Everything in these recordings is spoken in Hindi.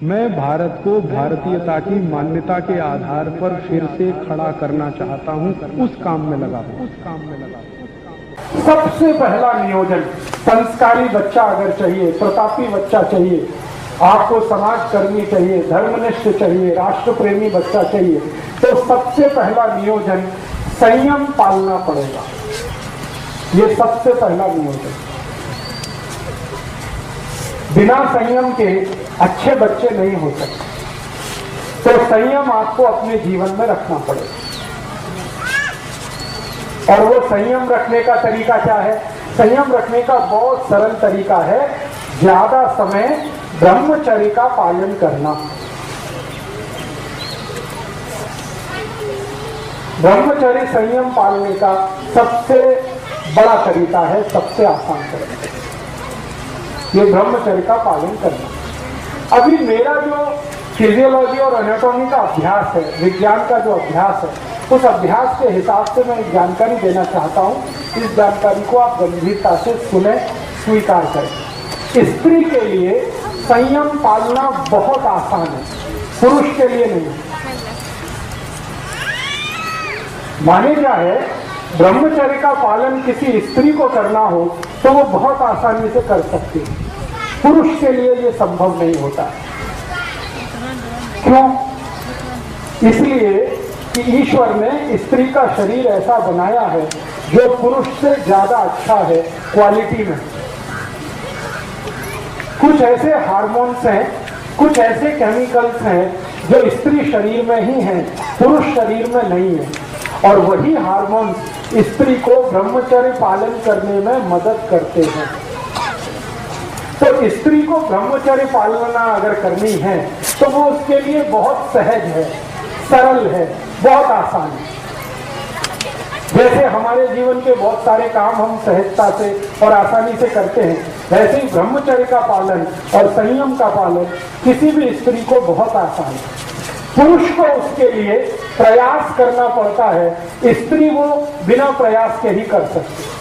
मैं भारत को भारतीयता की मान्यता के आधार पर फिर से खड़ा करना चाहता हूं, उस काम में लगा हूं। सबसे पहला नियोजन, संस्कारी बच्चा अगर चाहिए, प्रतापी बच्चा चाहिए, आपको समाज कर्मी चाहिए, धर्मनिष्ठ चाहिए, राष्ट्र प्रेमी बच्चा चाहिए, तो सबसे पहला नियोजन संयम पालना पड़ेगा। ये सबसे पहला नियोजन। बिना संयम के अच्छे बच्चे नहीं हो सकते, तो संयम आपको अपने जीवन में रखना पड़ेगा। और वो संयम रखने का तरीका क्या है? संयम रखने का बहुत सरल तरीका है, ज्यादा समय ब्रह्मचर्य का पालन करना। ब्रह्मचर्य संयम पालने का सबसे बड़ा तरीका है, सबसे आसान तरीका, ये ब्रह्मचर्य का पालन करना। अभी मेरा जो फिजियोलॉजी और एनाटॉमी का अभ्यास है, विज्ञान का जो अभ्यास है, उस अभ्यास के हिसाब से मैं एक जानकारी देना चाहता हूं। इस जानकारी को आप गंभीरता से सुने, स्वीकार करें। स्त्री के लिए संयम पालना बहुत आसान है, पुरुष के लिए नहीं। माने जाए ब्रह्मचर्य का पालन किसी स्त्री को करना हो तो वो बहुत आसानी से कर सकती है, पुरुष के लिए ये संभव नहीं होता। क्यों? इसलिए कि ईश्वर ने स्त्री का शरीर ऐसा बनाया है जो पुरुष से ज्यादा अच्छा है क्वालिटी में। कुछ ऐसे हार्मोन्स हैं, कुछ ऐसे केमिकल्स हैं जो स्त्री शरीर में ही हैं, पुरुष शरीर में नहीं है। और वही हार्मोन्स स्त्री को ब्रह्मचर्य पालन करने में मदद करते हैं। तो स्त्री को ब्रह्मचर्य पालना अगर करनी है तो वो उसके लिए बहुत सहज है, सरल है, बहुत आसान है। जैसे हमारे जीवन के बहुत सारे काम हम सहजता से और आसानी से करते हैं, वैसे ही ब्रह्मचर्य का पालन और संयम का पालन किसी भी स्त्री को बहुत आसान है। पुरुष को उसके लिए प्रयास करना पड़ता है, स्त्री वो बिना प्रयास के ही कर सकती है।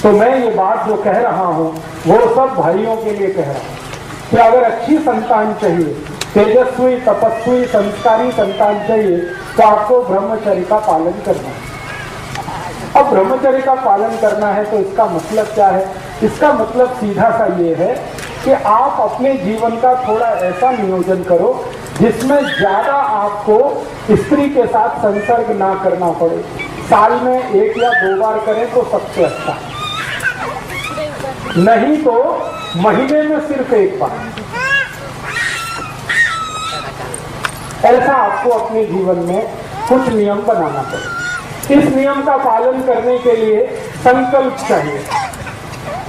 तो मैं ये बात जो कह रहा हूं वो सब भाइयों के लिए कह रहा हूं कि अगर अच्छी संतान चाहिए, तेजस्वी, तपस्वी, संस्कारी संतान चाहिए, तो आपको ब्रह्मचर्य का पालन करना है। अब ब्रह्मचर्य का पालन करना है तो इसका मतलब क्या है? इसका मतलब सीधा सा ये है कि आप अपने जीवन का थोड़ा ऐसा नियोजन करो जिसमें ज्यादा आपको स्त्री के साथ संसर्ग ना करना पड़े। साल में 1 या 2 बार करें तो सबसे अच्छा, नहीं तो महीने में सिर्फ 1 बार। ऐसा आपको अपने जीवन में कुछ नियम बनाना पड़े। इस नियम का पालन करने के लिए संकल्प चाहिए।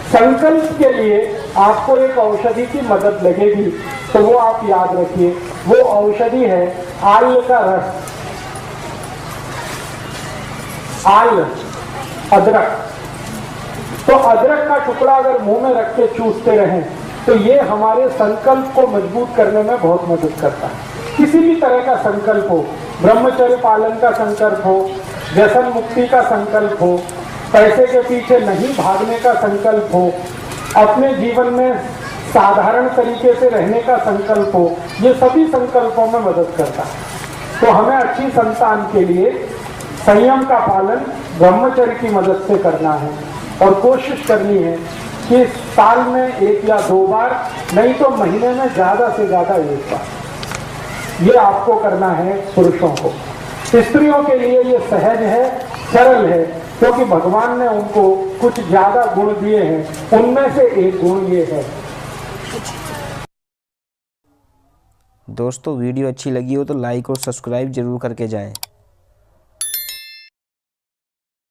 संकल्प के लिए आपको एक औषधि की मदद लगेगी, तो वो आप याद रखिए, वो औषधि है आल का रस। आल, अदरक। तो अदरक का टुकड़ा अगर मुंह में रख के चूसते रहें तो ये हमारे संकल्प को मजबूत करने में बहुत मदद करता है। किसी भी तरह का संकल्प हो, ब्रह्मचर्य पालन का संकल्प हो, व्यसन मुक्ति का संकल्प हो, पैसे के पीछे नहीं भागने का संकल्प हो, अपने जीवन में साधारण तरीके से रहने का संकल्प हो, ये सभी संकल्पों में मदद करता है। तो हमें अच्छी संतान के लिए संयम का पालन ब्रह्मचर्य की मदद से करना है और कोशिश करनी है कि साल में 1 या 2 बार, नहीं तो महीने में ज्यादा से ज्यादा 1 बार, ये आपको करना है पुरुषों को। स्त्रियों के लिए ये सहज है, सरल है, क्योंकि भगवान ने उनको कुछ ज्यादा गुण दिए हैं, उनमें से एक गुण ये है। दोस्तों वीडियो अच्छी लगी हो तो लाइक और सब्सक्राइब जरूर करके जाएं।